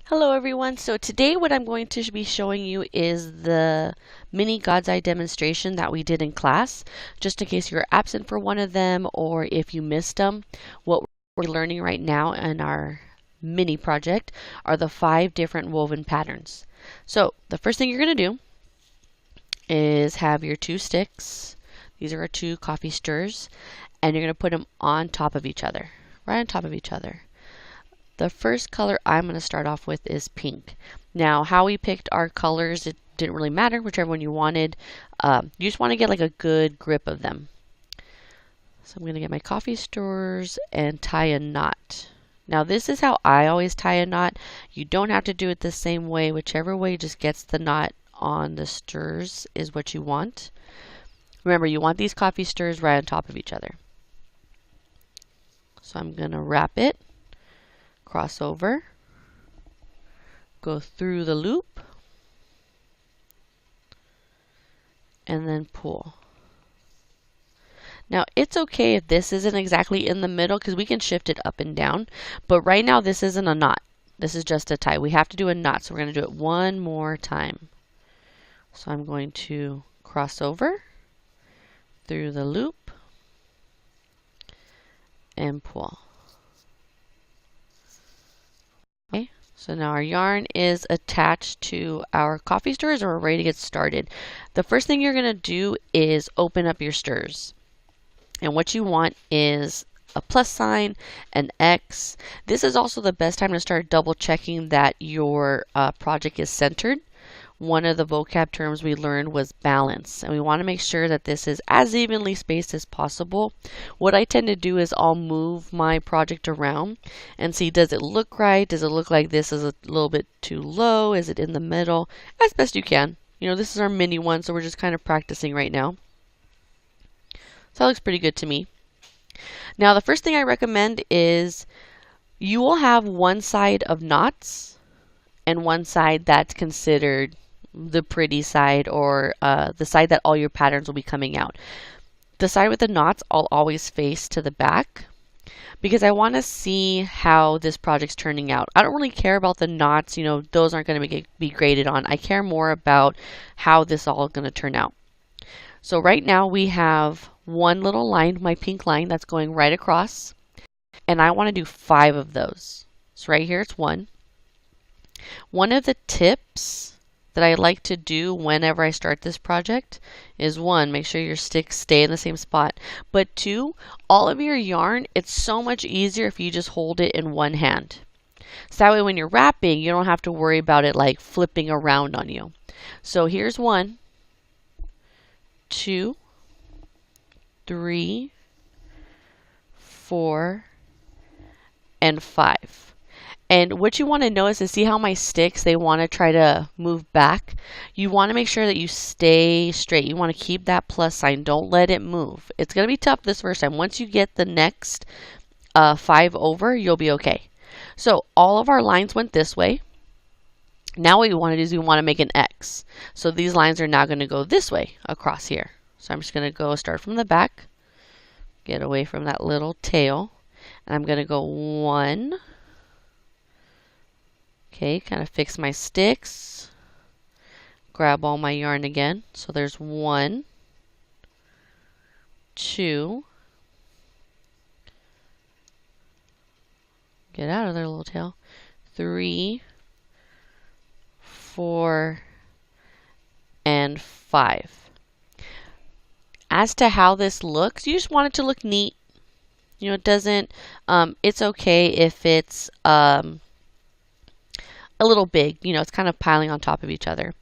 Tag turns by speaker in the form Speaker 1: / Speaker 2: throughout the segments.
Speaker 1: Hello everyone. So today what I'm going to be showing you is the mini God's Eye demonstration that we did in class. Just in case you're absent for one of them or if you missed them, what we're learning right now in our mini project are the 5 different woven patterns. So the first thing you're going to do is have your 2 sticks. These are our 2 coffee stirrers, and you're going to put them on top of each other, right on top of each other. The first color I'm going to start off with is pink. Now, how we picked our colors, it didn't really matter, whichever one you wanted. You just want to get like a good grip of them. So I'm going to get my coffee stirrers and tie a knot. Now, this is how I always tie a knot. You don't have to do it the same way. Whichever way just gets the knot on the stirrers is what you want. Remember, you want these coffee stirrers right on top of each other. So I'm going to wrap it, cross over, go through the loop, and then pull. Now it's okay if this isn't exactly in the middle because we can shift it up and down, but right now this isn't a knot. This is just a tie. We have to do a knot, so we're going to do it one more time. So I'm going to cross over through the loop and pull. Okay, so now our yarn is attached to our coffee stirrers and we're ready to get started. The first thing you're going to do is open up your stirrers. And what you want is a plus sign, an X. This is also the best time to start double checking that your project is centered. One of the vocab terms we learned was balance, and we want to make sure that this is as evenly spaced as possible. What I tend to do is I'll move my project around and see, does it look right? Does it look like this is a little bit too low? Is it in the middle? As best you can. You know, this is our mini one, so we're just kind of practicing right now. So that looks pretty good to me. Now the first thing I recommend is you will have one side of knots and one side that's considered the pretty side, or the side that all your patterns will be coming out. The side with the knots I'll always face to the back because I want to see how this project's turning out. I don't really care about the knots, you know, those aren't going to be graded on. I care more about how this all is going to turn out. So right now we have one little line, my pink line, that's going right across, and I want to do 5 of those. So right here it's 1. One of the tips that I like to do whenever I start this project is 1, make sure your sticks stay in the same spot. But 2, all of your yarn, it's so much easier if you just hold it in one hand. So that way when you're wrapping, you don't have to worry about it like flipping around on you. So here's 1, 2, 3, 4, and 5. And what you want to notice is see how my sticks, they want to try to move back. You want to make sure that you stay straight. You want to keep that plus sign. Don't let it move. It's going to be tough this first time. Once you get the next 5 over, you'll be okay. So all of our lines went this way. Now what we want to do is we want to make an X. So these lines are now going to go this way across here. So I'm just going to go start from the back, get away from that little tail, and I'm going to go 1. Okay, kind of fix my sticks, grab all my yarn again. So there's 1, 2, get out of there, little tail, 3, 4, and 5. As to how this looks, you just want it to look neat. You know, it doesn't, it's okay if it's a little big, you know, it's kind of piling on top of each other.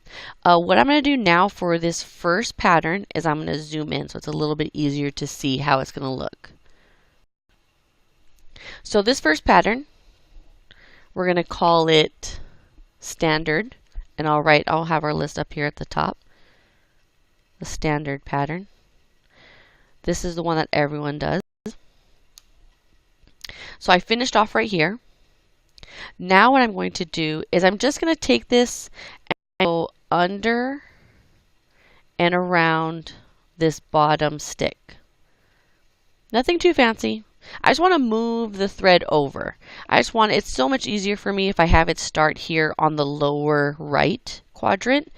Speaker 1: What I'm going to do now for this first pattern is I'm going to zoom in so it's a little bit easier to see how it's going to look. So this first pattern, we're going to call it standard, and I'll have our list up here at the top. The standard pattern. This is the one that everyone does. So I finished off right here. Now what I'm going to do is I'm just going to take this and go under and around this bottom stick. Nothing too fancy. I just want to move the thread over. It's so much easier for me if I have it start here on the lower right quadrant.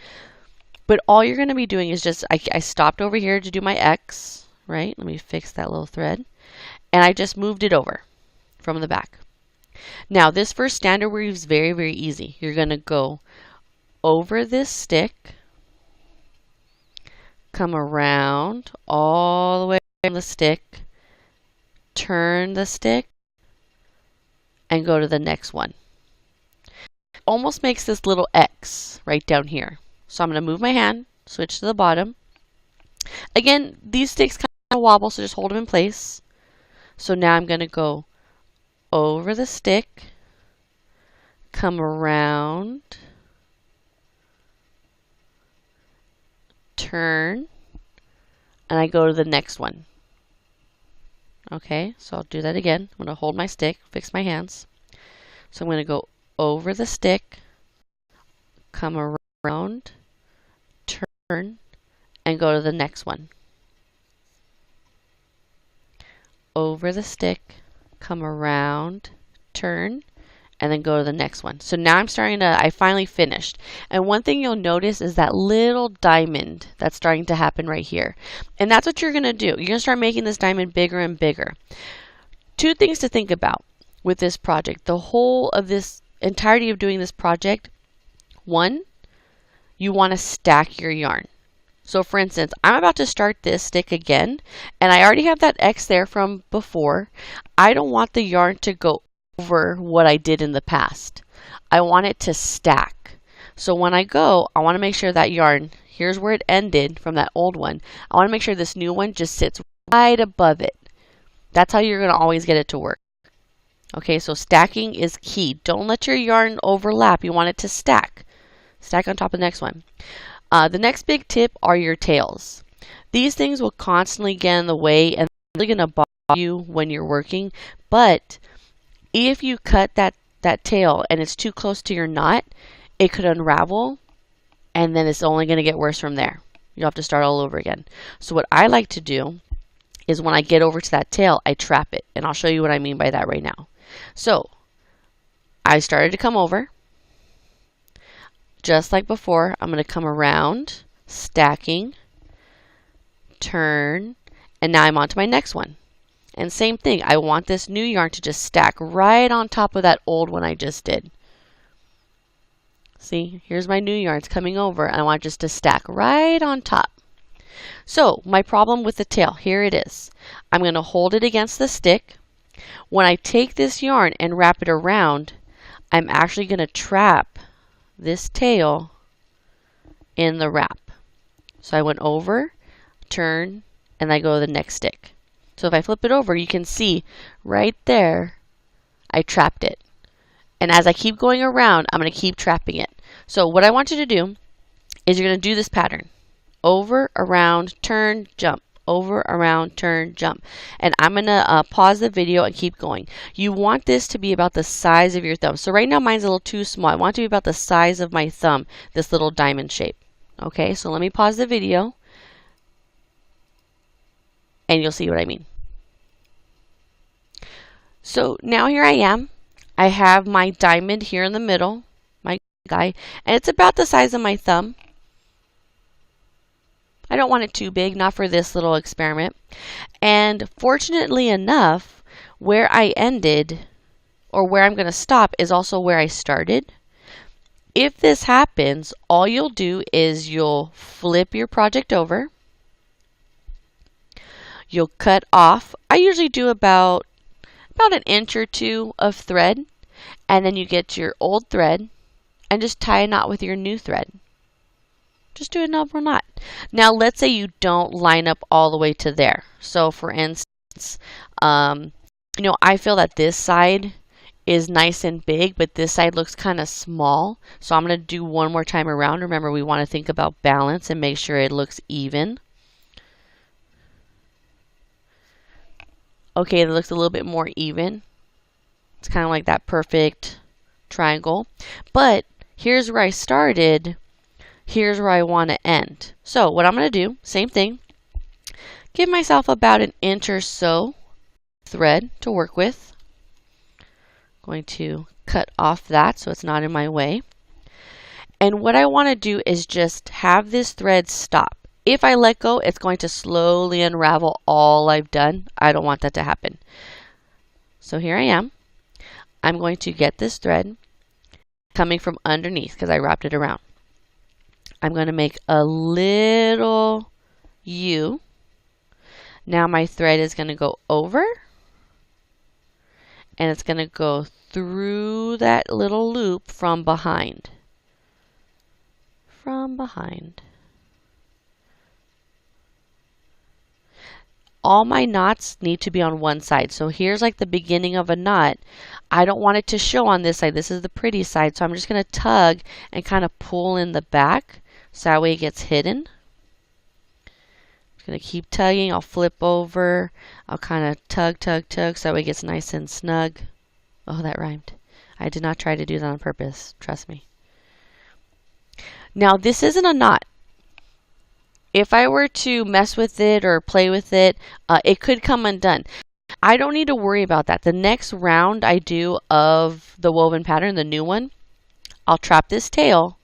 Speaker 1: But all you're going to be doing is just, I stopped over here to do my X, right? Let me fix that little thread. And I just moved it over from the back. Now this first standard weave is very, very easy. You're going to go over this stick, come around all the way from the stick, turn the stick, and go to the next one. It almost makes this little X right down here. So I'm going to move my hand, switch to the bottom. Again, these sticks kind of wobble, so just hold them in place. So now I'm going to go over the stick, come around, turn, and I go to the next one. Okay, so I'll do that again. I'm going to hold my stick, fix my hands. So I'm going to go over the stick, come around, turn, and go to the next one. Over the stick, come around, turn, and then go to the next one. So now I finally finished. And one thing you'll notice is that little diamond that's starting to happen right here. And that's what you're going to do. You're going to start making this diamond bigger and bigger. Two things to think about with this project. The whole of this entirety of doing this project, one, you want to stack your yarn. So for instance, I'm about to start this stick again, and I already have that X there from before. I don't want the yarn to go over what I did in the past. I want it to stack. So when I go, I want to make sure that yarn, here's where it ended from that old one. I want to make sure this new one just sits right above it. That's how you're going to always get it to work. Okay, so stacking is key. Don't let your yarn overlap. You want it to stack. Stack on top of the next one. The next big tip are your tails. These things will constantly get in the way and they're really going to bother you when you're working. But if you cut that tail and it's too close to your knot, it could unravel and then it's only going to get worse from there. You'll have to start all over again. So what I like to do is when I get over to that tail, I trap it. And I'll show you what I mean by that right now. So I started to come over. Just like before, I'm going to come around, stacking, turn, and now I'm on to my next one. And same thing, I want this new yarn to just stack right on top of that old one I just did. See, here's my new yarn, it's coming over, and I want it just to stack right on top. So, my problem with the tail, here it is. I'm going to hold it against the stick. When I take this yarn and wrap it around, I'm actually going to trap this tail in the wrap. So I went over, turn, and I go to the next stick. So if I flip it over, you can see right there, I trapped it. And as I keep going around, I'm going to keep trapping it. So what I want you to do is you're going to do this pattern. Over, around, turn, jump. Over, around, turn, jump. And I'm going to pause the video and keep going. You want this to be about the size of your thumb. So right now mine's a little too small. I want it to be about the size of my thumb, this little diamond shape. Okay, so let me pause the video and you'll see what I mean. So now here I am. I have my diamond here in the middle, my guy, and it's about the size of my thumb. I don't want it too big, not for this little experiment. And fortunately enough, where I ended, or where I'm going to stop, is also where I started. If this happens, all you'll do is you'll flip your project over. You'll cut off. I usually do about an inch or two of thread. And then you get your old thread and just tie a knot with your new thread. Just do a double knot. Now let's say you don't line up all the way to there. So for instance, I feel that this side is nice and big, but this side looks kind of small. So I'm going to do one more time around. Remember, we want to think about balance and make sure it looks even. Okay, it looks a little bit more even. It's kind of like that perfect triangle. But here's where I started. Here's where I want to end. So what I'm going to do, same thing. Give myself about an inch or so thread to work with. Going to cut off that so it's not in my way. And what I want to do is just have this thread stop. If I let go, it's going to slowly unravel all I've done. I don't want that to happen. So here I am. I'm going to get this thread coming from underneath because I wrapped it around. I'm going to make a little U. Now my thread is going to go over and it's going to go through that little loop from behind. From behind. All my knots need to be on one side. So here's like the beginning of a knot. I don't want it to show on this side. This is the pretty side. So I'm just going to tug and kind of pull in the back so that way it gets hidden. I'm going to keep tugging. I'll flip over. I'll kind of tug, tug, tug so that way it gets nice and snug. Oh, that rhymed. I did not try to do that on purpose. Trust me. Now this isn't a knot. If I were to mess with it or play with it, it could come undone. I don't need to worry about that. The next round I do of the woven pattern, the new one, I'll trap this tail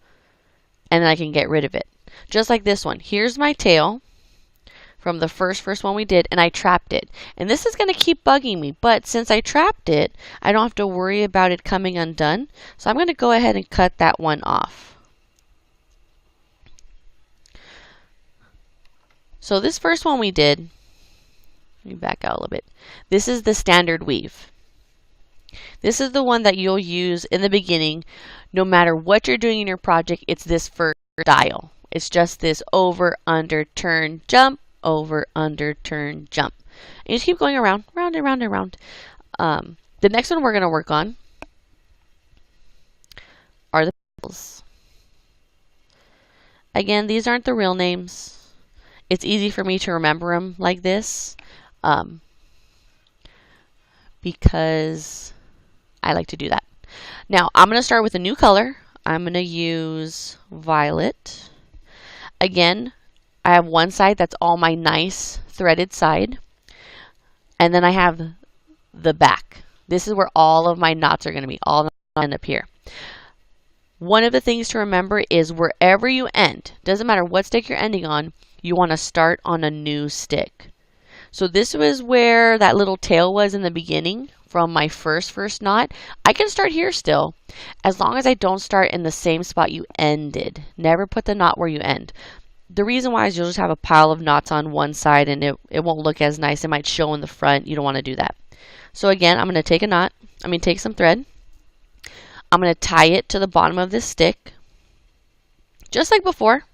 Speaker 1: and then I can get rid of it. Just like this one. Here's my tail from the first one we did, and I trapped it. And this is going to keep bugging me, but since I trapped it, I don't have to worry about it coming undone. So I'm going to go ahead and cut that one off. So this first one we did, let me back out a little bit. This is the standard weave. This is the one that you'll use in the beginning. No matter what you're doing in your project, it's this first style. It's just this over, under, turn, jump, over, under, turn, jump. And you just keep going around, round and round and round. The next one we're going to work on are the petals. Again, these aren't the real names. It's easy for me to remember them like this because I like to do that. Now, I'm going to start with a new color. I'm going to use violet. Again, I have one side that's all my nice threaded side. And then I have the back. This is where all of my knots are going to be. All of them end up here. One of the things to remember is wherever you end, doesn't matter what stick you're ending on, you want to start on a new stick. So this was where that little tail was in the beginning from my first knot. I can start here still, as long as I don't start in the same spot you ended. Never put the knot where you end. The reason why is you'll just have a pile of knots on one side and it won't look as nice. It might show in the front. You don't want to do that. So again, I'm going to take take some thread. I'm going to tie it to the bottom of this stick, just like before.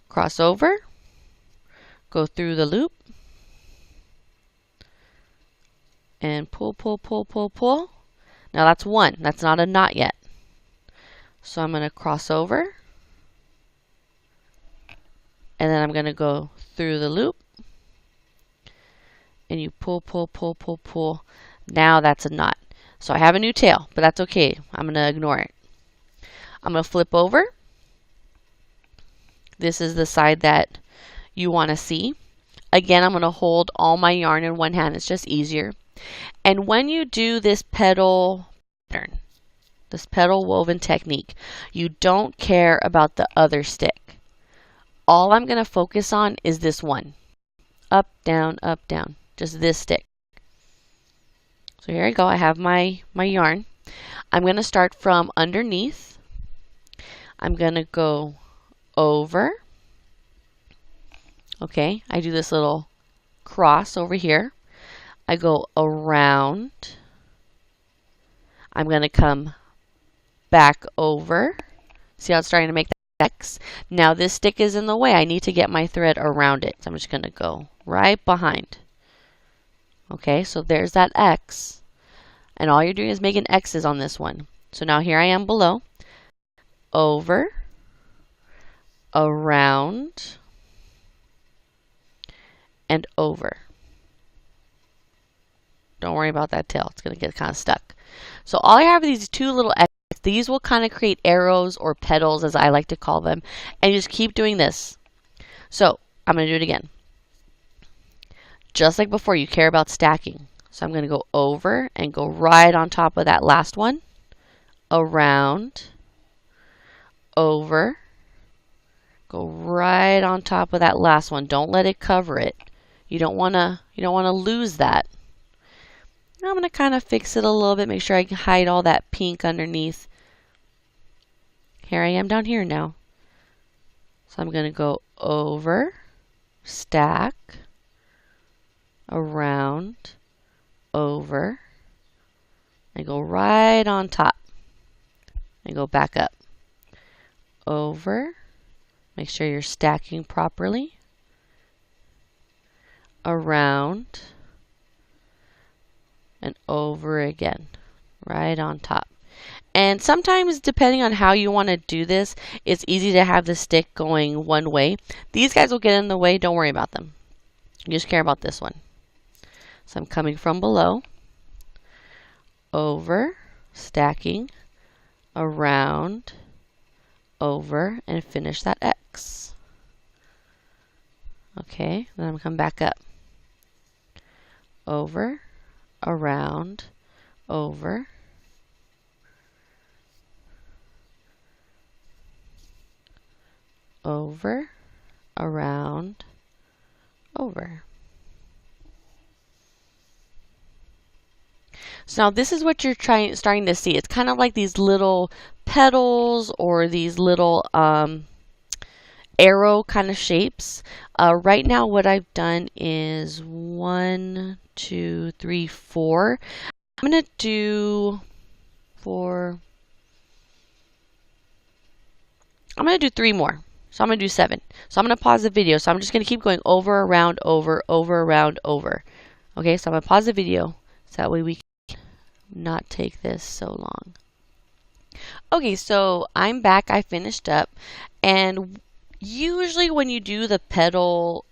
Speaker 1: Cross over, go through the loop, and pull, pull, pull, pull, pull. Now that's one. That's not a knot yet. So I'm going to cross over, and then I'm going to go through the loop, and you pull, pull, pull, pull, pull. Now that's a knot. So I have a new tail, but that's okay. I'm going to ignore it. I'm going to flip over. This is the side that you want to see. Again, I'm going to hold all my yarn in one hand. It's just easier. And when you do this petal pattern, this petal woven technique, you don't care about the other stick. All I'm going to focus on is this one. Up, down, just this stick. So here I go. I have my yarn. I'm going to start from underneath. I'm going to go over. Okay, I do this little cross over here. I go around. I'm going to come back over. See how it's starting to make that X? Now this stick is in the way. I need to get my thread around it. So I'm just going to go right behind. Okay, so there's that X. And all you're doing is making X's on this one. So now here I am below. Over. Around. And over. Don't worry about that tail. It's going to get kind of stuck. So all I have are these two little X's. These will kind of create arrows or petals, as I like to call them. And you just keep doing this. So I'm going to do it again. Just like before, you care about stacking. So I'm going to go over and go right on top of that last one, around, over, go right on top of that last one. Don't let it cover it. You don't want to lose that. Now I'm going to kind of fix it a little bit, make sure I can hide all that pink underneath. Here I am down here now. So I'm going to go over, stack, around, over, and go right on top. And go back up. Over, make sure you're stacking properly. Around, and over again, right on top. And sometimes, depending on how you want to do this, it's easy to have the stick going one way. These guys will get in the way, don't worry about them. You just care about this one. So I'm coming from below, over, stacking, around, over, and finish that X. Okay, then I'm coming back up. Over, around, over, over, around, over. So now this is what you're starting to see. It's kind of like these little petals or these little arrow kind of shapes. Right now what I've done is 1, 2, 3, 4. I'm going to do 4. I'm going to do 3 more. So I'm going to do 7. So I'm going to pause the video. So I'm just going to keep going over, around, over, around, over. Okay, so I'm going to pause the video so that way we can not take this so long. Okay, so I'm back. I finished up. And usually when you do the petal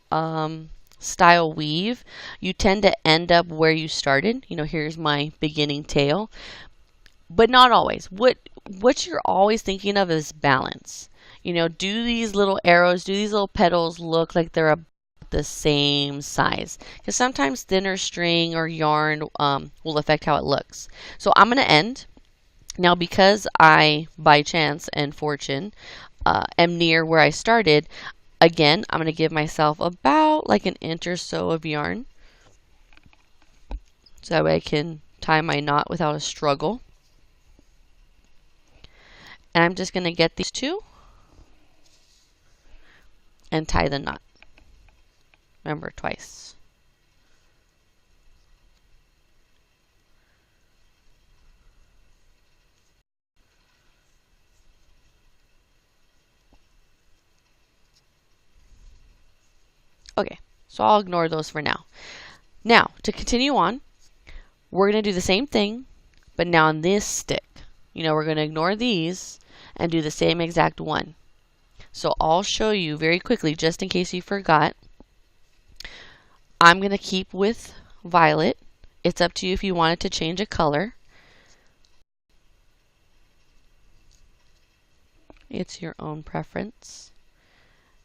Speaker 1: style weave, you tend to end up where you started. You know, here's my beginning tail. But not always. What you're always thinking of is balance. You know, do these little arrows, do these little petals look like they're about the same size? Because sometimes thinner string or yarn will affect how it looks. So I'm going to end. Now, because I, by chance and fortune, am near where I started, again, I'm going to give myself about like an inch or so of yarn. So that way I can tie my knot without a struggle. And I'm just going to get these two and tie the knot. Remember, twice. Okay, so I'll ignore those for now. Now, to continue on, we're going to do the same thing, but now on this stick. You know, we're going to ignore these and do the same exact one. So I'll show you very quickly, just in case you forgot. I'm going to keep with violet. It's up to you if you wanted to change a color. It's your own preference.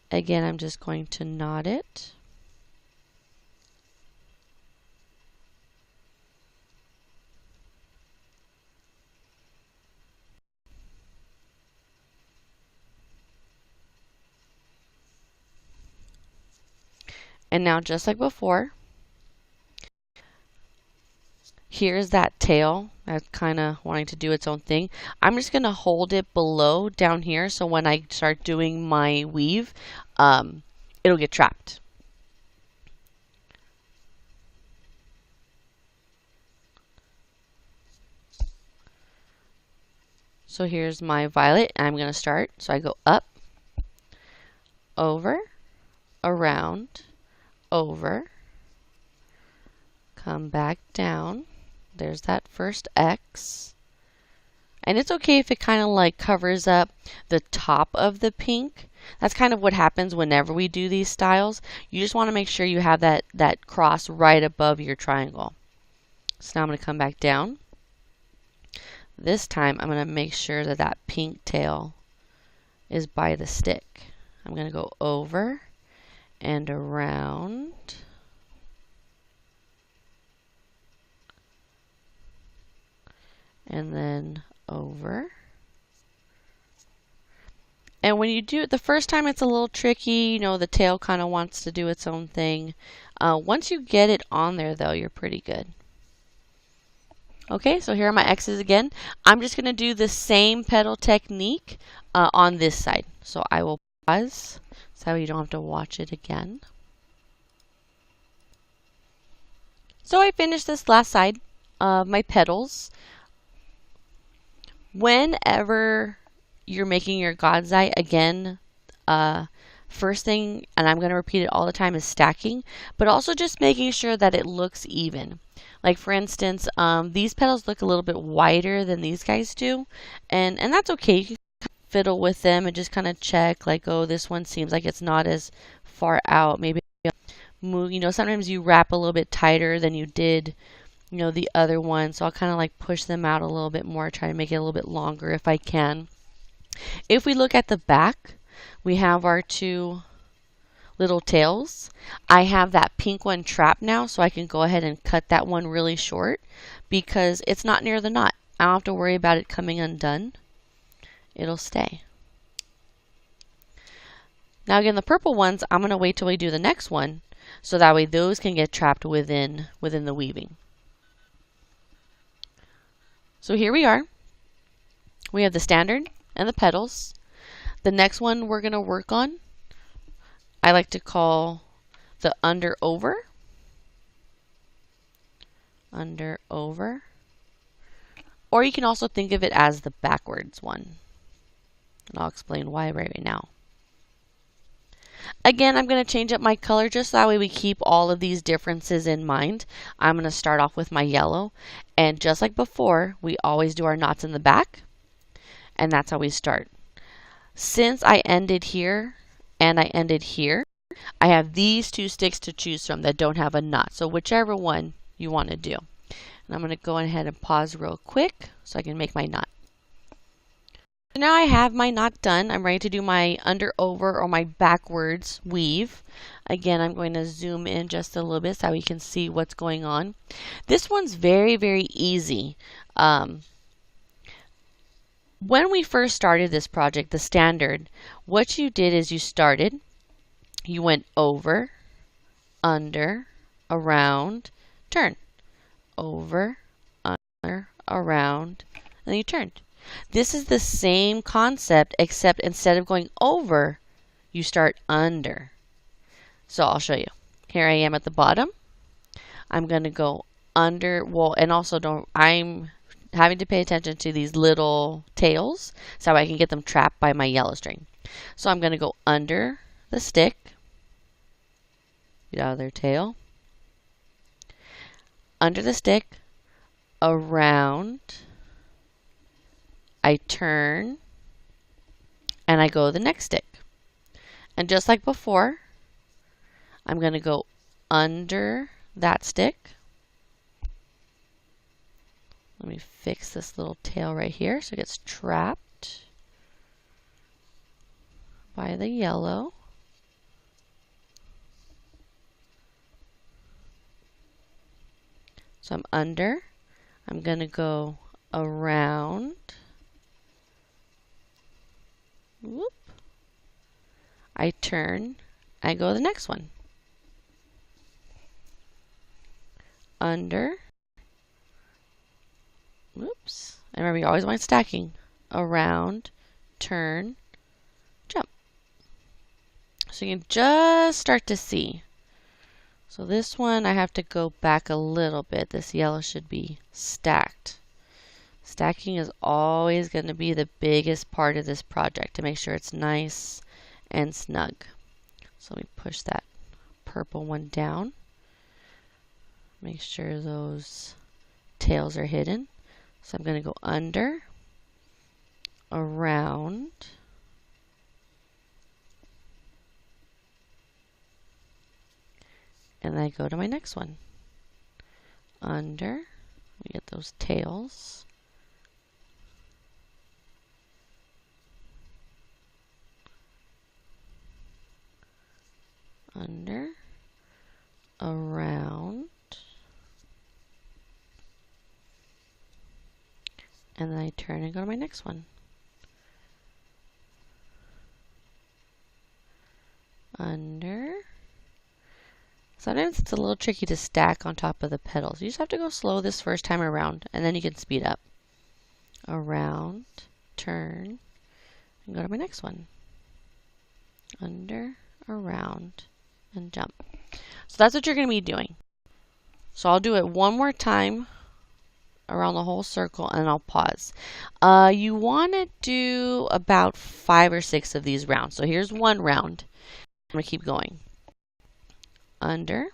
Speaker 1: Again, I'm just going to knot it. And now, just like before, here's that tail that's kind of wanting to do its own thing. I'm just going to hold it below down here, so when I start doing my weave, it'll get trapped. So here's my violet, and I'm going to start. So I go up, over, around, over, come back down. There's that first X. And it's okay if it kind of like covers up the top of the pink. That's kind of what happens whenever we do these styles. You just want to make sure you have that cross right above your triangle. So now I'm going to come back down. This time I'm going to make sure that that pink tail is by the stick. I'm going to go over and around, and then over. And when you do it the first time, it's a little tricky. You know, the tail kind of wants to do its own thing. Once you get it on there, though, you're pretty good. Okay, so here are my X's again. I'm just going to do the same petal technique on this side. So I will pause so you don't have to watch it again. So I finished this last side of my petals. Whenever you're making your God's Eye, again, first thing, and I'm going to repeat it all the time, is stacking, but also just making sure that it looks even. Like for instance, these petals look a little bit wider than these guys do, and that's okay. You can fiddle with them and just kind of check, like, oh, this one seems like it's not as far out. Maybe move, you know, sometimes you wrap a little bit tighter than you did, you know, the other one. So I'll kind of like push them out a little bit more, try to make it a little bit longer if I can. If we look at the back, we have our two little tails. I have that pink one trapped now, so I can go ahead and cut that one really short because it's not near the knot. I don't have to worry about it coming undone. It'll stay. Now again, the purple ones, I'm going to wait till we do the next one so that way those can get trapped within the weaving. So here we are. We have the standard and the petals. The next one we're going to work on, I like to call the under over. Under over. Or you can also think of it as the backwards one. And I'll explain why right now. Again, I'm going to change up my color just so that way we keep all of these differences in mind. I'm going to start off with my yellow. And just like before, we always do our knots in the back. And that's how we start. Since I ended here and I ended here, I have these two sticks to choose from that don't have a knot. So whichever one you want to do. And I'm going to go ahead and pause real quick so I can make my knot. So now I have my knot done. I'm ready to do my under over or my backwards weave. Again, I'm going to zoom in just a little bit so we can see what's going on. This one's very, very easy. When we first started this project, the standard, what you did is you went over, under, around, turn. Over, under, around, and then you turned. This is the same concept, except instead of going over, you start under. So I'll show you. Here I am at the bottom. I'm going to go under, well, and also I'm having to pay attention to these little tails so I can get them trapped by my yellow string. So I'm going to go under the stick, get out of their tail, under the stick, around, I turn, and I go the next stick. And just like before, I'm going to go under that stick. Let me fix this little tail right here so it gets trapped by the yellow. So I'm under. I'm going to go around. Whoop. I turn. I go to the next one. Under. Whoops. And remember, you always want stacking. Around, turn, jump. So you can just start to see. So this one, I have to go back a little bit. This yellow should be stacked. Stacking is always going to be the biggest part of this project to make sure it's nice and snug. So let me push that purple one down. Make sure those tails are hidden. So I'm going to go under, around, and then I go to my next one. Under, we get those tails. Under, around, and then I turn and go to my next one. Under. Sometimes it's a little tricky to stack on top of the petals. You just have to go slow this first time around, and then you can speed up. Around, turn, and go to my next one. Under, around, and jump. So that's what you're going to be doing. So I'll do it one more time around the whole circle, and I'll pause. You want to do about 5 or 6 of these rounds. So here's one round. I'm going to keep going. Under,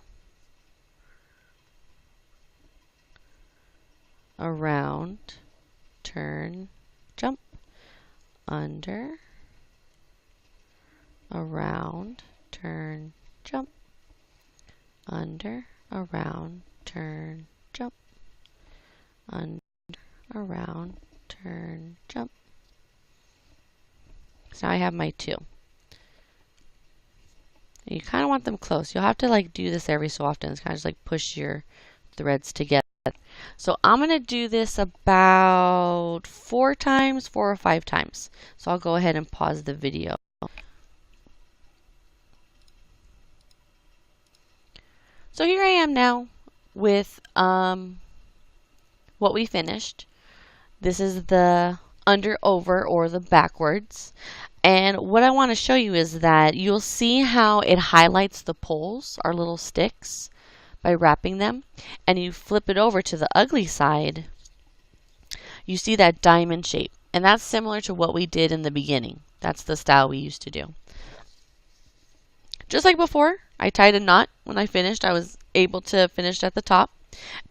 Speaker 1: around, turn, jump. Under, around, turn, jump. Under, around, turn, jump. Under, around, turn, jump. So now I have my 2. You kind of want them close. You'll have to like do this every so often. It's kind of just like push your threads together. So I'm going to do this about 4 or 5 times. So I'll go ahead and pause the video. So here I am now with what we finished. This is the under over or the backwards. And what I want to show you is that you'll see how it highlights the poles, our little sticks, by wrapping them. And you flip it over to the ugly side, you see that diamond shape. And that's similar to what we did in the beginning. That's the style we used to do. Just like before, I tied a knot. When I finished, I was able to finish at the top.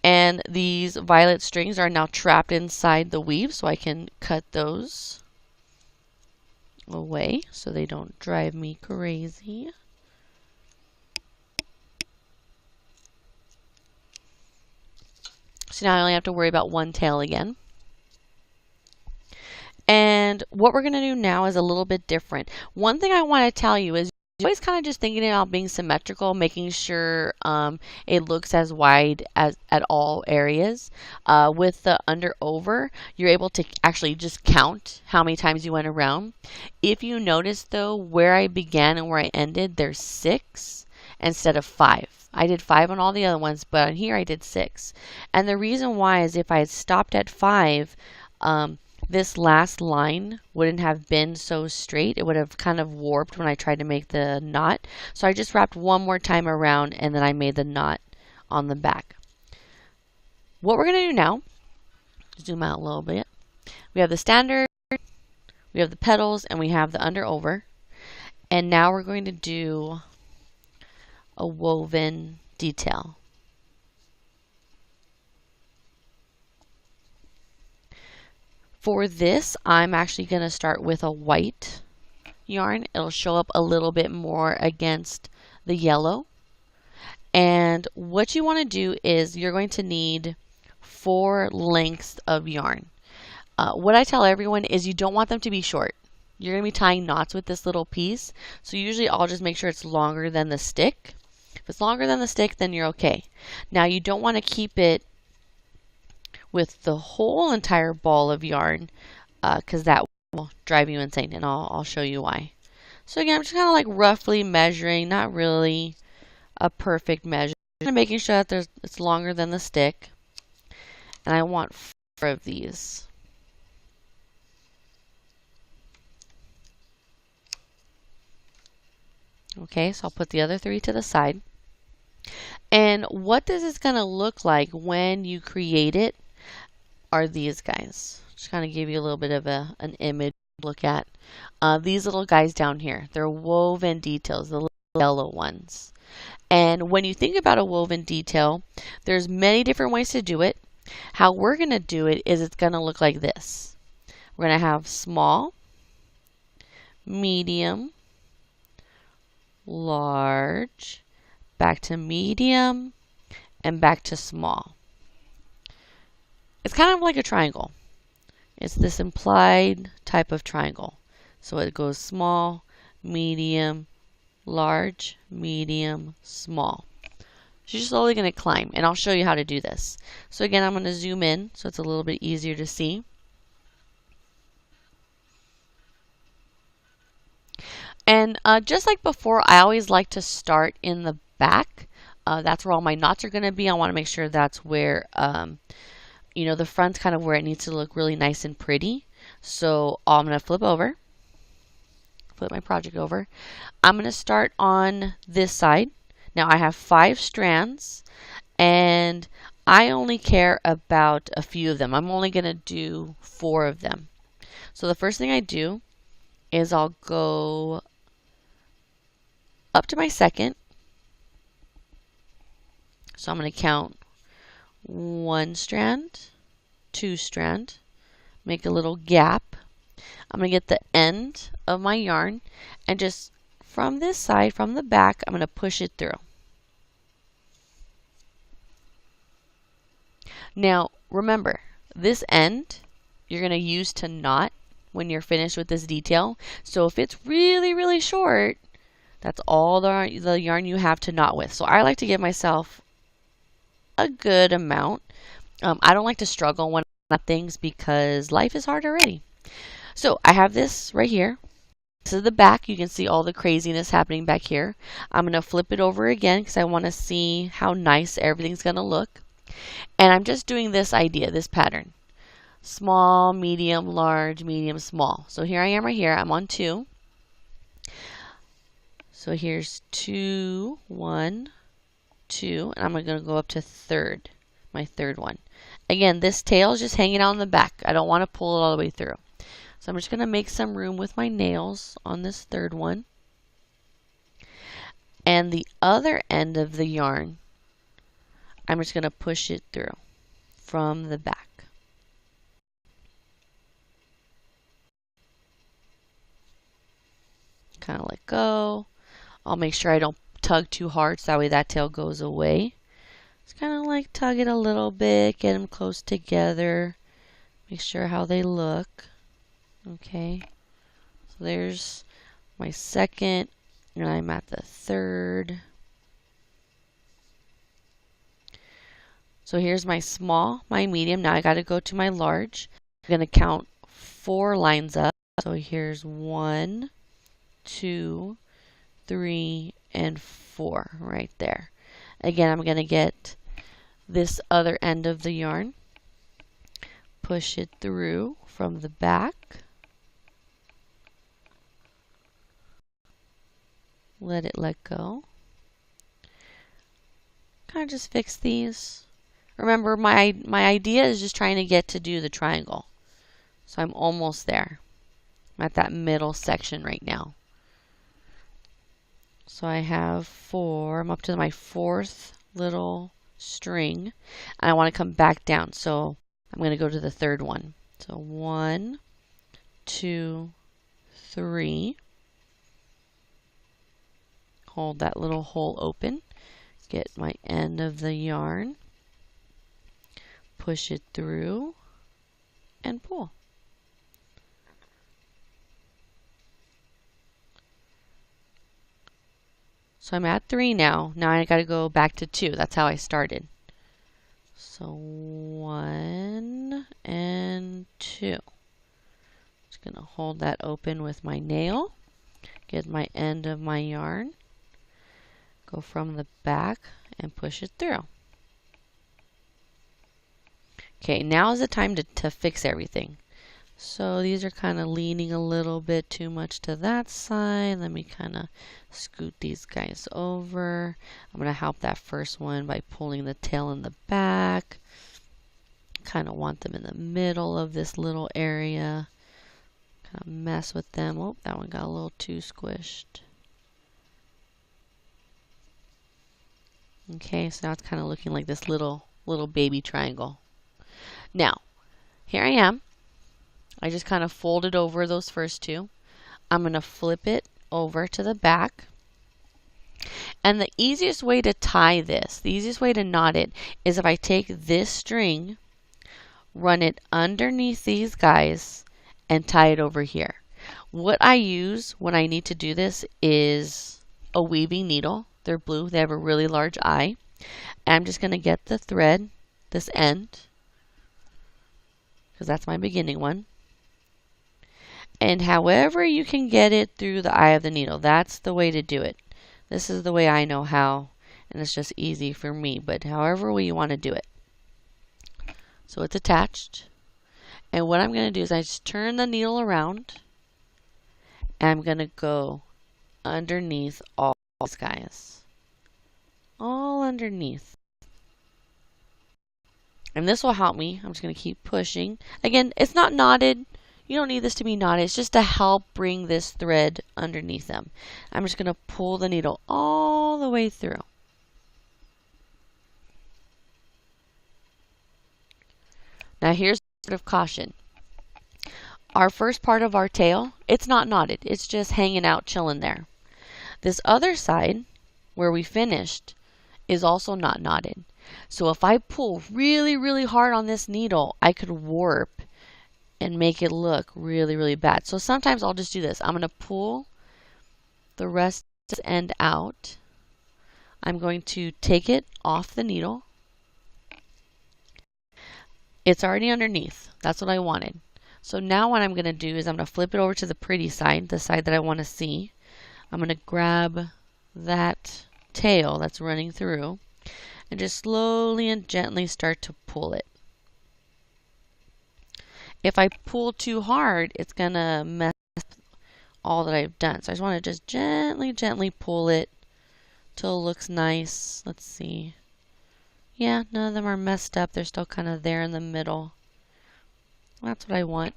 Speaker 1: And these violet strings are now trapped inside the weave, so I can cut those away so they don't drive me crazy. So now I only have to worry about one tail again. And what we're going to do now is a little bit different. One thing I want to tell you is always kind of just thinking about being symmetrical, making sure it looks as wide as at all areas. With the under over, you're able to actually just count how many times you went around. If you notice though, where I began and where I ended, there's 6 instead of 5. I did 5 on all the other ones, but on here I did 6. And the reason why is if I had stopped at 5, this last line wouldn't have been so straight. It would have kind of warped when I tried to make the knot. So I just wrapped one more time around and then I made the knot on the back. What we're going to do now, zoom out a little bit. We have the standard, we have the petals, and we have the under over. And now we're going to do a woven detail. For this, I'm actually going to start with a white yarn. It'll show up a little bit more against the yellow. And what you want to do is you're going to need 4 lengths of yarn. What I tell everyone is you don't want them to be short. You're going to be tying knots with this little piece. So usually I'll just make sure it's longer than the stick. If it's longer than the stick, then you're okay. Now you don't want to keep it with the whole entire ball of yarn because that will drive you insane, and I'll show you why. So again, I'm just kind of like roughly measuring, not really a perfect measure, and making sure that it's longer than the stick. And I want 4 of these. Okay, so I'll put the other 3 to the side. And what this is going to look like when you create it are these guys. Just kind of give you a little bit of an image to look at. These little guys down here, they're woven details, the little yellow ones. And when you think about a woven detail, there's many different ways to do it. How we're going to do it is it's going to look like this. We're going to have small, medium, large, back to medium, and back to small. It's kind of like a triangle. It's this implied type of triangle. So it goes small, medium, large, medium, small. So you're slowly going to climb, and I'll show you how to do this. So again, I'm going to zoom in so it's a little bit easier to see. And just like before, I always like to start in the back. That's where all my knots are going to be. I want to make sure that's where, you know, the front's kind of where it needs to look really nice and pretty. So I'm going to flip my project over. I'm going to start on this side. Now I have 5 strands, and I only care about a few of them. I'm only going to do 4 of them. So the first thing I do is I'll go up to my second. So I'm going to count 1 strand, 2 strand, make a little gap. I'm going to get the end of my yarn and just from this side, from the back, I'm going to push it through. Now remember, this end you're going to use to knot when you're finished with this detail. So if it's really, really short, that's all the yarn you have to knot with. So I like to give myself a good amount. I don't like to struggle when I knot things because life is hard already. So I have this right here. This is the back. You can see all the craziness happening back here. I'm going to flip it over again because I want to see how nice everything's going to look. And I'm just doing this idea, this pattern. Small, medium, large, medium, small. So here I am right here. I'm on 2. So here's 2, 1, 2, and I'm going to go up to my third one. Again, this tail is just hanging out in the back. I don't want to pull it all the way through. So I'm just going to make some room with my nails on this third one. And the other end of the yarn, I'm just going to push it through from the back. Kind of let go. I'll make sure I don't tug too hard so that way that tail goes away. Just kind of like tug it a little bit, get them close together, make sure how they look. Okay, so there's my second, and I'm at the third. So here's my small, my medium. Now I got to go to my large. I'm going to count 4 lines up. So here's 1, 2, 3, and 4 right there. Again, I'm going to get this other end of the yarn, push it through from the back, let it let go. Kind of just fix these. Remember, my idea is just trying to get to do the triangle. So I'm almost there. I'm at that middle section right now. So I have 4. I'm up to my 4th little string. And I want to come back down. So I'm going to go to the third one. So 1, 2, 3. Hold that little hole open. Get my end of the yarn. Push it through and pull. So I'm at 3 now. Now I got to go back to 2. That's how I started. So 1 and 2. Just going to hold that open with my nail. Get my end of my yarn. Go from the back and push it through. Okay, now is the time to fix everything. So these are kind of leaning a little bit too much to that side. Let me kind of scoot these guys over. I'm going to help that first one by pulling the tail in the back. Kind of want them in the middle of this little area. Kind of mess with them. Oh, that one got a little too squished. Okay, so now it's kind of looking like this little baby triangle. Now, here I am. I just kind of folded over those first 2. I'm going to flip it over to the back. And the easiest way to tie this, the easiest way to knot it, is if I take this string, run it underneath these guys, and tie it over here. What I use when I need to do this is a weaving needle. They're blue. They have a really large eye. And I'm just going to get the thread, this end, because that's my beginning one. And however you can get it through the eye of the needle, that's the way to do it. This is the way I know how, and it's just easy for me, but however way you want to do it. So it's attached. And what I'm going to do is I just turn the needle around, and I'm going to go underneath all these guys. All underneath. And this will help me. I'm just going to keep pushing. Again, it's not knotted. You don't need this to be knotted. It's just to help bring this thread underneath them. I'm just going to pull the needle all the way through. Now here's a word of caution. Our first part of our tail, it's not knotted. It's just hanging out, chilling there. This other side, where we finished, is also not knotted. So if I pull really, really hard on this needle, I could warp and make it look really, really bad. So sometimes I'll just do this. I'm going to pull the rest of this end out. I'm going to take it off the needle. It's already underneath. That's what I wanted. So now what I'm going to do is I'm going to flip it over to the pretty side, the side that I want to see. I'm going to grab that tail that's running through and just slowly and gently start to pull it. If I pull too hard, it's going to mess up all that I've done. So I just want to just gently, gently pull it till it looks nice. Let's see. Yeah, none of them are messed up. They're still kind of there in the middle. That's what I want.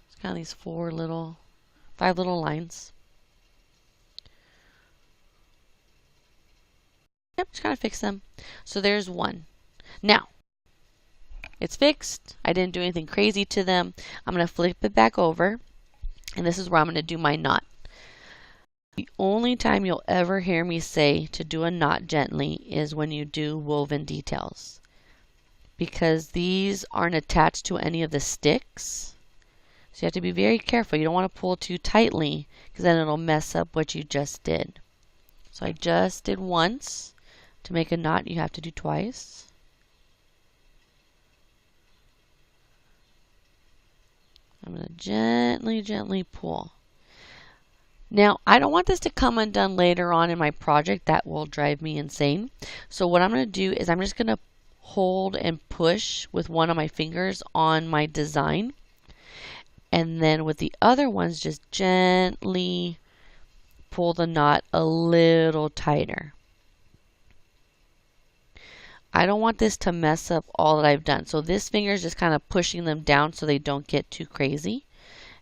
Speaker 1: It's kind of these 5 little lines. Yep, just kind of fix them. So there's one. Now, it's fixed. I didn't do anything crazy to them. I'm going to flip it back over, and this is where I'm going to do my knot. The only time you'll ever hear me say to do a knot gently is when you do woven details, because these aren't attached to any of the sticks. So you have to be very careful. You don't want to pull too tightly, because then it'll mess up what you just did. So I just did once. To make a knot, you have to do twice. I'm going to gently, gently pull. Now, I don't want this to come undone later on in my project. That will drive me insane. So what I'm going to do is I'm just going to hold and push with one of my fingers on my design. And then with the other ones, just gently pull the knot a little tighter. I don't want this to mess up all that I've done. So this finger is just kind of pushing them down so they don't get too crazy.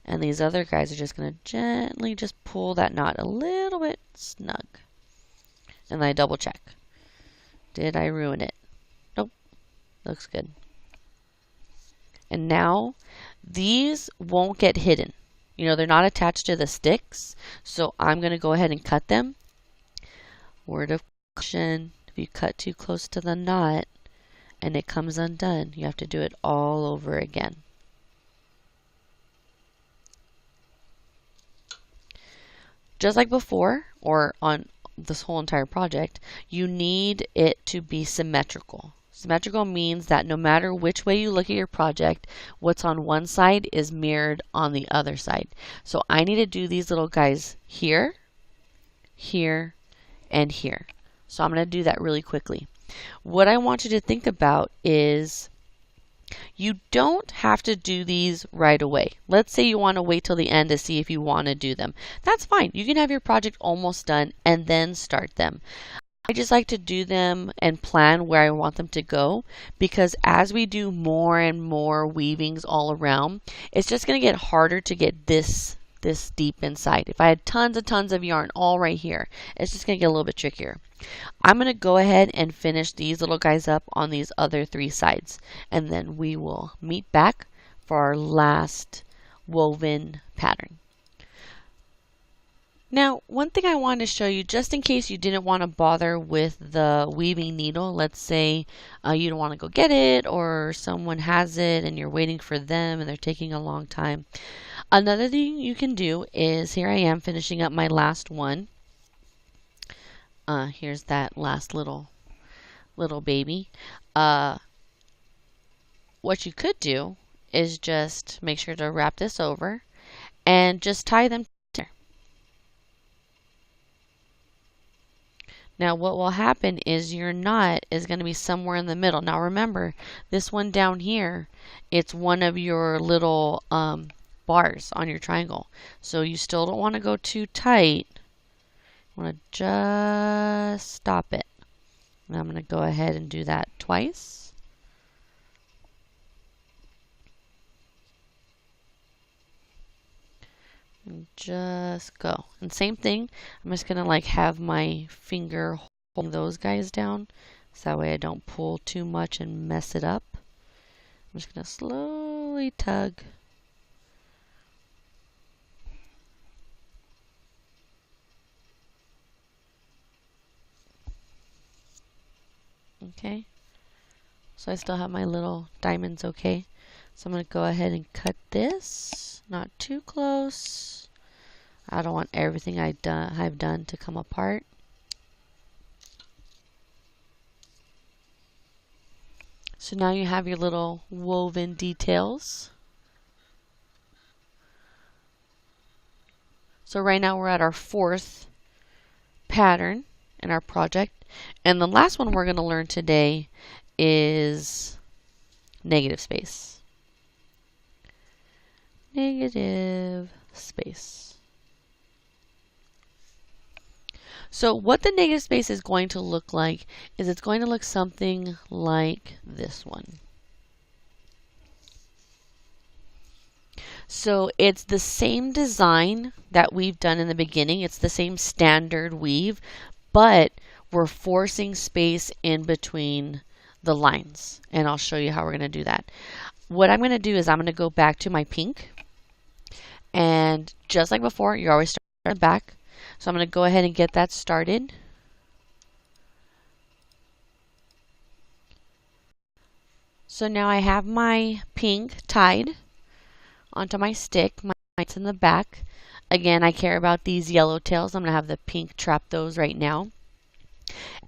Speaker 1: And these other guys are just going to gently just pull that knot a little bit snug. And then I double check. Did I ruin it? Nope. Looks good. And now these won't get hidden. You know, they're not attached to the sticks. So I'm going to go ahead and cut them. Word of caution. If you cut too close to the knot and it comes undone, you have to do it all over again. Just like before, or on this whole entire project, you need it to be symmetrical. Symmetrical means that no matter which way you look at your project, what's on one side is mirrored on the other side. So I need to do these little guys here, here, and here. So I'm going to do that really quickly. What I want you to think about is you don't have to do these right away. Let's say you want to wait till the end to see if you want to do them. That's fine. You can have your project almost done and then start them. I just like to do them and plan where I want them to go, because as we do more and more weavings all around, it's just going to get harder to get this deep inside. If I had tons of yarn all right here, it's just going to get a little bit trickier. I'm going to go ahead and finish these little guys up on these other 3 sides, and then we will meet back for our last woven pattern. Now, one thing I wanted to show you, just in case you didn't want to bother with the weaving needle, let's say you don't want to go get it, or someone has it and you're waiting for them and they're taking a long time. Another thing you can do is, here I am finishing up my last one. Here's that last little baby. What you could do is just make sure to wrap this over and just tie them together. Now what will happen is your knot is going to be somewhere in the middle. Now remember, this one down here, it's one of your little bars on your triangle. So you still don't want to go too tight. You want to just stop it. And I'm going to go ahead and do that twice. And just go. And same thing, I'm just going to like have my finger holding those guys down. So that way I don't pull too much and mess it up. I'm just going to slowly tug. Okay. So I still have my little diamonds, okay? So I'm going to go ahead and cut this. Not too close. I don't want everything I've done to come apart. So now you have your little woven details. So right now we're at our 4th pattern in our project. And the last one we're going to learn today is negative space. Negative space. So what the negative space is going to look like is it's going to look something like this one. So it's the same design that we've done in the beginning. It's the same standard weave, but we're forcing space in between the lines. And I'll show you how we're going to do that. What I'm going to do is I'm going to go back to my pink. And just like before, you always start at the back. So I'm going to go ahead and get that started. So now I have my pink tied onto my stick. My light's in the back. Again, I care about these yellow tails. I'm going to have the pink trap those right now.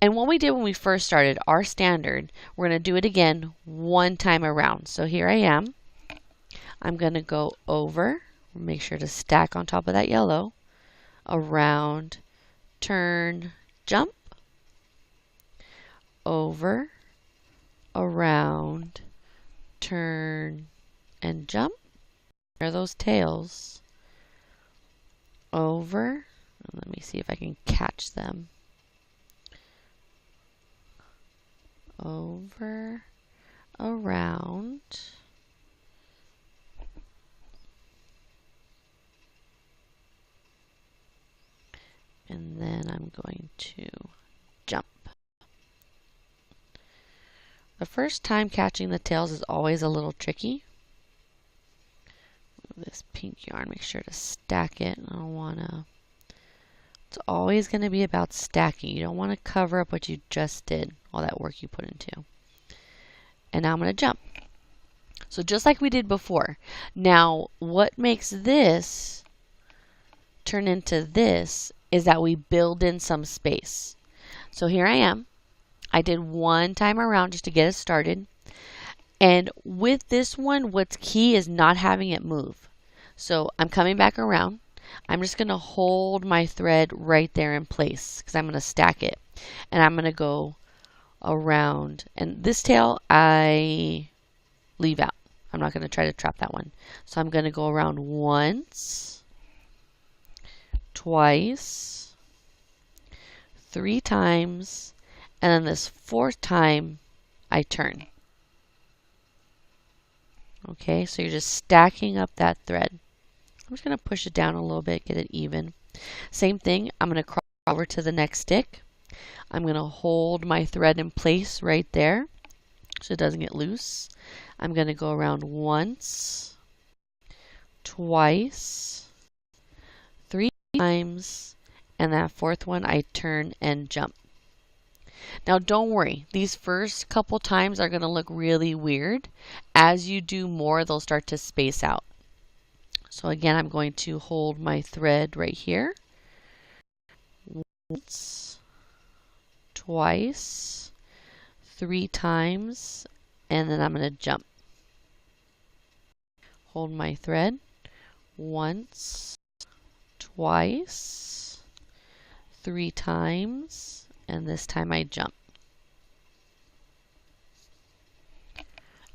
Speaker 1: And what we did when we first started, our standard, we're going to do it again one time around. So here I am. I'm going to go over. Make sure to stack on top of that yellow. Around, turn, jump. Over, around, turn, and jump. There are those tails. Over. Let me see if I can catch them. Over, around. And then I'm going to jump. The first time catching the tails is always a little tricky. This pink yarn, make sure to stack it. I don't want to. It's always going to be about stacking. You don't want to cover up what you just did, all that work you put into. And now I'm going to jump. So just like we did before. Now, what makes this turn into this is that we build in some space. So here I am. I did one time around just to get it started. And with this one, what's key is not having it move. So I'm coming back around. I'm just going to hold my thread right there in place because I'm going to stack it. And I'm going to go around. And this tail I leave out. I'm not going to try to trap that one. So I'm going to go around once, twice, 3 times, and then this 4th time I turn. Okay, so you're just stacking up that thread. I'm just going to push it down a little bit, get it even. Same thing, I'm going to cross over to the next stick. I'm going to hold my thread in place right there so it doesn't get loose. I'm going to go around once, twice, 3 times, and that 4th one I turn and jump. Now don't worry, these first couple times are going to look really weird. As you do more, they'll start to space out. So again, I'm going to hold my thread right here. Once, twice, 3 times, and then I'm going to jump. hold my thread once, twice, 3 times, and this time I jump.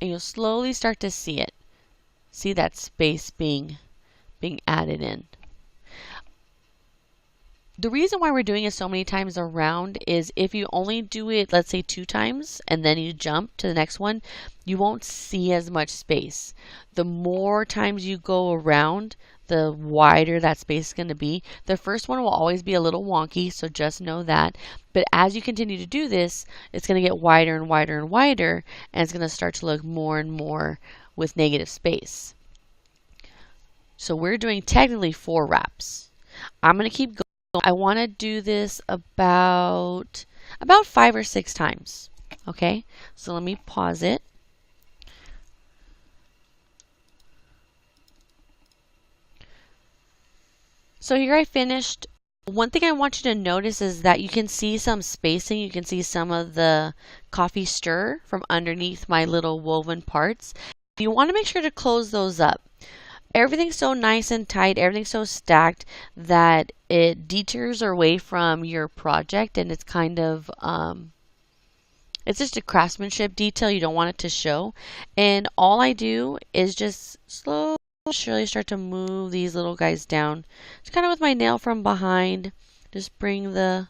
Speaker 1: And you'll slowly start to see it. See that space being added in. The reason why we're doing it so many times around is if you only do it, let's say 2 times, and then you jump to the next one, you won't see as much space. The more times you go around, the wider that space is going to be. The first one will always be a little wonky, so just know that. But as you continue to do this, it's going to get wider and wider and wider, and it's going to start to look more and more with negative space. So we're doing technically 4 wraps. I'm going to keep going. I want to do this about 5 or 6 times. Okay, so let me pause it. So here I finished. One thing I want you to notice is that you can see some spacing. You can see some of the coffee stir from underneath my little woven parts. You want to make sure to close those up. Everything's so nice and tight, everything's so stacked that it deters away from your project, and it's kind of, it's just a craftsmanship detail. You don't want it to show. And all I do is just slowly start to move these little guys down. Just kind of with my nail from behind. Just bring the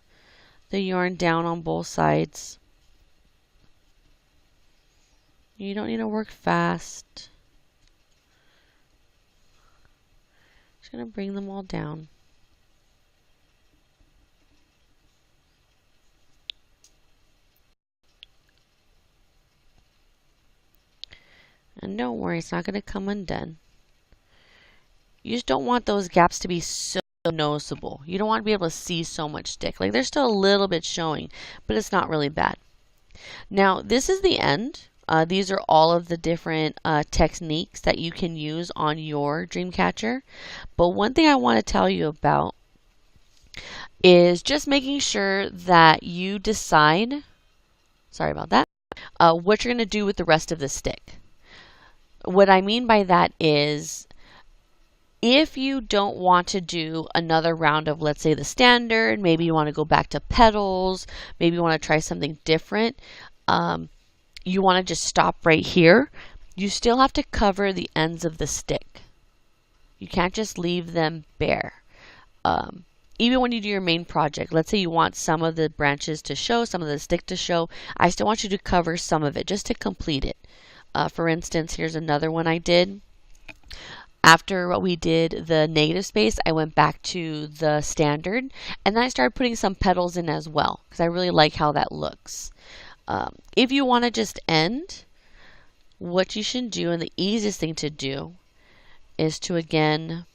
Speaker 1: yarn down on both sides. You don't need to work fast. Just going to bring them all down. And don't worry, it's not going to come undone. You just don't want those gaps to be so noticeable. You don't want to be able to see so much stick. Like, there's still a little bit showing, but it's not really bad. Now, this is the end. These are all of the different techniques that you can use on your Dreamcatcher. But one thing I want to tell you about is just making sure that you decide, sorry about that, what you're going to do with the rest of the stick. What I mean by that is, if you don't want to do another round of, let's say, the standard, maybe you want to go back to petals, maybe you want to try something different, you want to just stop right here, you still have to cover the ends of the stick. You can't just leave them bare. Even when you do your main project, let's say you want some of the branches to show, some of the stick to show, I still want you to cover some of it just to complete it. For instance, here's another one I did. After what we did the negative space, I went back to the standard, and then I started putting some petals in as well because I really like how that looks. If you want to just end, what you should do, and the easiest thing to do, is to again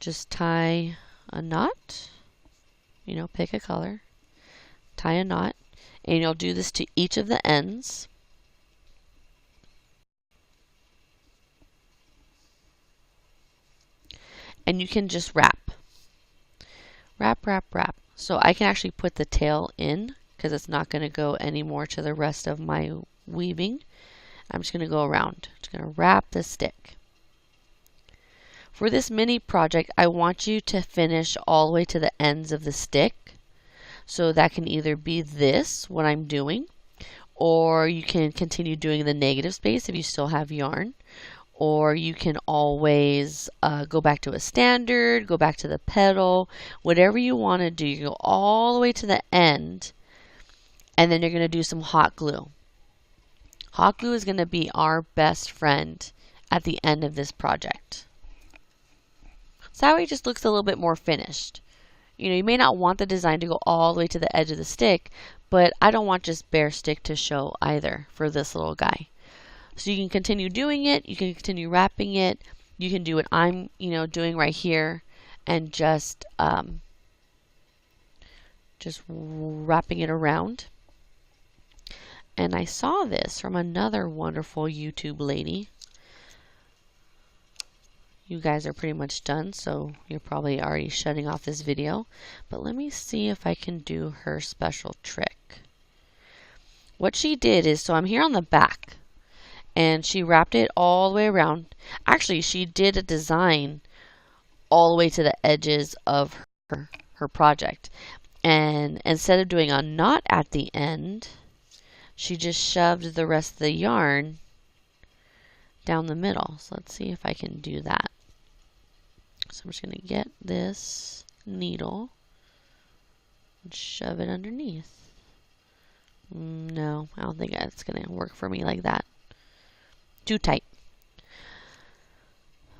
Speaker 1: just tie a knot. You know, pick a color, tie a knot, and you'll do this to each of the ends. And you can just wrap. Wrap, wrap, wrap. So I can actually put the tail in because it's not going to go anymore to the rest of my weaving. I'm just going to go around. Just going to wrap the stick. For this mini project, I want you to finish all the way to the ends of the stick. So that can either be this, what I'm doing, or you can continue doing the negative space if you still have yarn. Or you can always go back to a standard, go back to the petal, whatever you want to do. You go all the way to the end, and then you're going to do some hot glue. Hot glue is going to be our best friend at the end of this project. So that way it just looks a little bit more finished. You know, you may not want the design to go all the way to the edge of the stick, but I don't want just bare stick to show either for this little guy. So you can continue doing it, you can continue wrapping it, you can do what I'm, doing right here, and just wrapping it around. And I saw this from another wonderful YouTube lady. You guys are pretty much done, so you're probably already shutting off this video. But let me see if I can do her special trick. What she did is, so I'm here on the back. and she wrapped it all the way around. Actually, she did a design all the way to the edges of her project. And instead of doing a knot at the end, she just shoved the rest of the yarn down the middle. So let's see if I can do that. So I'm just going to get this needle and shove it underneath. No, I don't think that's going to work for me like that. Too tight.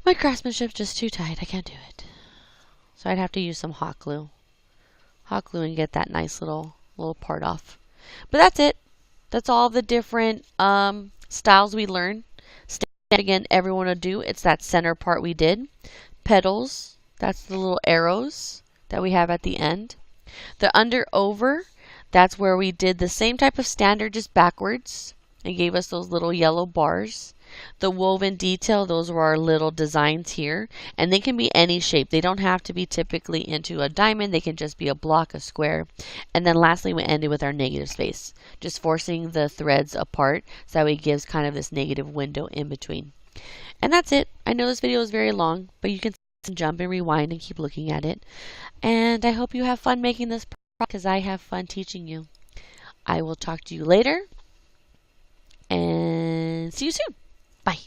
Speaker 1: My craftsmanship's just too tight. I can't do it. So I'd have to use some hot glue. Hot glue and get that nice little part off. But that's it. That's all the different styles we learned. Again, everyone will do. It's that center part we did. Petals. That's the little arrows that we have at the end. The under over. That's where we did the same type of standard, just backwards. It gave us those little yellow bars. The woven detail, those were our little designs here. And they can be any shape. They don't have to be typically into a diamond. They can just be a block, a square. And then lastly, we ended with our negative space. Just forcing the threads apart so that way it gives kind of this negative window in between. And that's it. I know this video is very long, but you can jump and rewind and keep looking at it. And I hope you have fun making this because I have fun teaching you. I will talk to you later and see you soon. Bye.